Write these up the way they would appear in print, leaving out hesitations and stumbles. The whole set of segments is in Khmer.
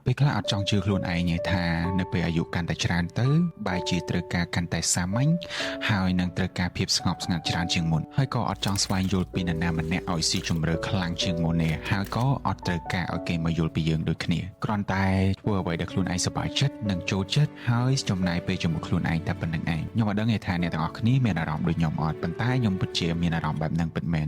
ពេលខ្លះអត់ចង់ជឿខ្លួនឯងទេថានៅពេលអាយុកាន់តែច្រើនទៅបែរជាត្រូវការកាន់តែសាមញ្ញហើយនឹងត្រូវការភាពស្ងប់ស្ងាត់ច្រើនជាងមុនហើយក៏អត់ចង់ស្វែងយល់ពីនរណាម្នាក់ឲ្យស៊ីជម្រៅខ្លាំងជាងមុនទេហើយក៏អត់ត្រូវការឲ្យគេមកយល់ពីយើងដូចគ្នាគ្រាន់តែធ្វើអ្វីដែលខ្លួនឯងសប្បាយចិត្តនិងចូលចិត្តហើយចំណាយពេលជាមួយខ្លួនឯងតែប៉ុណ្្នឹងឯងខ្ញុំអត់ដឹងទេថាអ្នកទាំងអស់គ្នាមានអារម្មណ៍ដូចខ្ញុំអត់ប៉ុន្តែខ្ញុំពិតជាមានអារម្មណ៍បែបហ្នឹងពិតមែន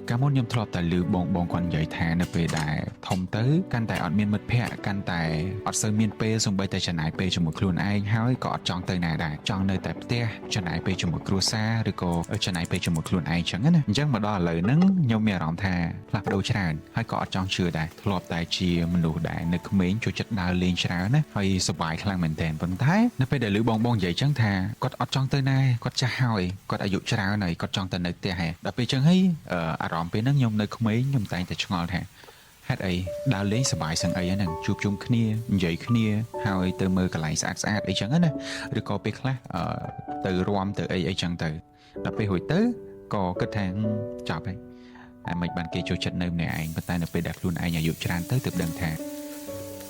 កាលមុនខ្ញុំធ្លាប់តែឮបងគាត់និយាយថានៅពេលដែលធំទៅកាន់តែអត់មានមិត្តភ័ក្តិកាន់តែអត់សូវមានពេលសូម្បីតែចំណាយពេលជាមួយខ្លួនឯងហើយក៏អត់ចង់ទៅណាដែរចង់នៅតែផ្ទះចំណាយពេលជាមួយគ្រួសារឬក៏ចំណាយពេលជាមួយខ្លួនឯងចឹងណាអញ្ចឹងមកដល់ឥឡូវហ្នឹងខ្ញុំមានអារម្មណ៍ថាផ្លាស់ប្ដូរច្រើនហើយក៏អត់ចង់ជឿដែរធ្លាប់តែជាមនុស្សដែលនៅក្មេងចូលចិត្តដើរលេងច្រើនណាហើយសុបាយខ្លាំងមែនទែនប៉ុន្តែនៅពេលដែលឮបងនិយាយចឹងថាគាត់អត់ចង់ទៅណាគាត់ចាស់ហើយគាត់អាយុច្រើនហើយគាត់ចង់ទៅនៅផ្ទះហើយដល់ពេលចឹងហើយអារម្មណ៍ពេលហ្នឹងខ្ញុំនៅក្មេងខ្ញុំតែងតែឆ្ងល់ថាហេតុអីដើរលេងសប្បាយសឹងអីហ្នឹងជួបជុំគ្នានិយាយគ្នាហើយទៅមើលកន្លែងស្អាតអីចឹងណាឬក៏ពេលខ្លះទៅរាំទៅអីចឹងទៅដល់ពេលរួចទៅក៏គិតថាចប់ហើយមិនបានគេចូលចិត្តនៅម្នាក់ឯងប៉ុន្តែនៅពេលដែលខ្លួនឯងអាយុច្រើនទៅទើបដឹងថា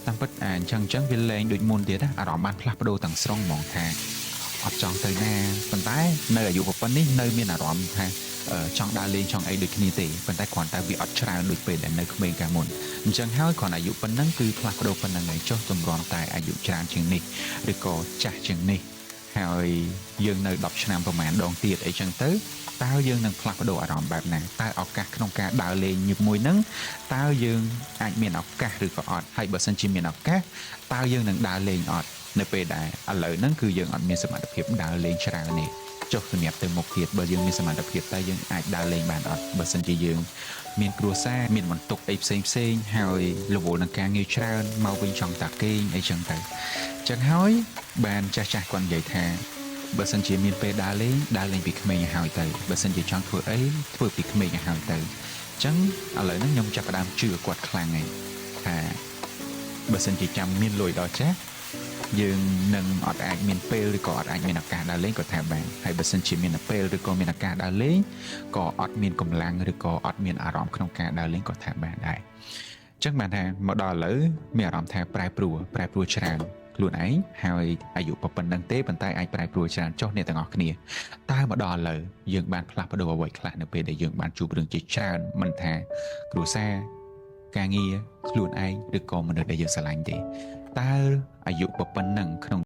តាមពិតអញ្ចឹងវាលែងដូចមុនទៀតណាអារម្មណ៍បានផ្លាស់ប្ដូរទាំងស្រុងហ្មងថាអត់ចង់ទៅណាប៉ុន្តែនៅអាយុប៉ុណ្នេះនៅមានអារម្មណ៍ថាចង់ដើរលេងចង់អីដូចគ្នាទេប៉ុន្តែគ្រាន់តែវាអត់ច្រើនដូចពេលដែលនៅក្មេងកាលមុនអញ្ចឹងហើយគ្រាន់អាយុប៉ុណ្ណឹងគឺផ្លាស់ប្ដូរប៉ុណ្ណឹងហើយចុះតម្រាំតែអាយុច្រើនជាងនេះឬក៏ចាស់ជាងនេះហើយយើងនៅ10ឆ្នាំប្រហែលដងទៀតអីចឹងទៅតើយើងនឹងផ្លាស់ប្ដូរអារម្មណ៍បែបណាតើឱកាសក្នុងការដើរលេងជាមួយនឹងតើយើងអាចមានឱកាសឬក៏អត់ហើយបើសិនជាមានឱកាសតើយើងនឹងដើរលេងអត់នៅពេលដែលឥឡូវហ្នឹងគឺយើងអត់មានសមត្ថភាពដើរលេងច្រើនទេចុះសម្រាប់ទៅមុខទៀតបើយើងមានសមត្ថភាពតែយើងអាចដើរលេងបានអត់បើសិនជាយើងមានគ្រួសារមានបន្ទុកអីផ្សេងហើយរវល់នឹងការងារច្រើនមកវិញចង់តាគេងអីចឹងទៅចឹងហើយបានចាស់គាត់និយាយថាបើសិនជាមានពេលដើរលេងពីក្មេងឲ្យហើយទៅបើសិនជាចង់ធ្វើអីធ្វើពីក្មេងឲ្យហើយទៅចឹងឥឡូវហ្នឹងខ្ញុំចាប់ផ្ដើមជឿគាត់ខ្លាំងហើយថាបើសិនជាចាំមានលុយដល់ចាស់យើងនឹងអត់អាចមានពេលឬក៏អត់អាចមានឱកាសដើរលេងក៏ថាបានហើយបើសិនជាមានពេលឬក៏មានឱកាសដើរលេងក៏អត់មានកម្លាំងឬក៏អត់មានអារម្មណ៍ក្នុងការដើរលេងក៏ថាបានដែរចឹងបានថាមកដល់ឥឡូវមានអារម្មណ៍ថាប្រែប្រួលច្រើនខ្លួនឯងហើយអាយុប៉ុណ្ណឹងទេប៉ុន្តែអាចប្រែប្រួលច្រើនចុះអ្នកទាំងអស់គ្នាតើមកដល់ឥឡូវយើងបានផ្លាស់ប្ដូរអ្វីខ្លះនៅពេលដែលយើងបានជួបរឿងជាច្រើនមិនថាគ្រួសារការងារខ្លួនឯងឬក៏មនុស្សដែលយើងស្រឡាញ់ទេតើអាយុប៉ុណ្ណឹងក្នុង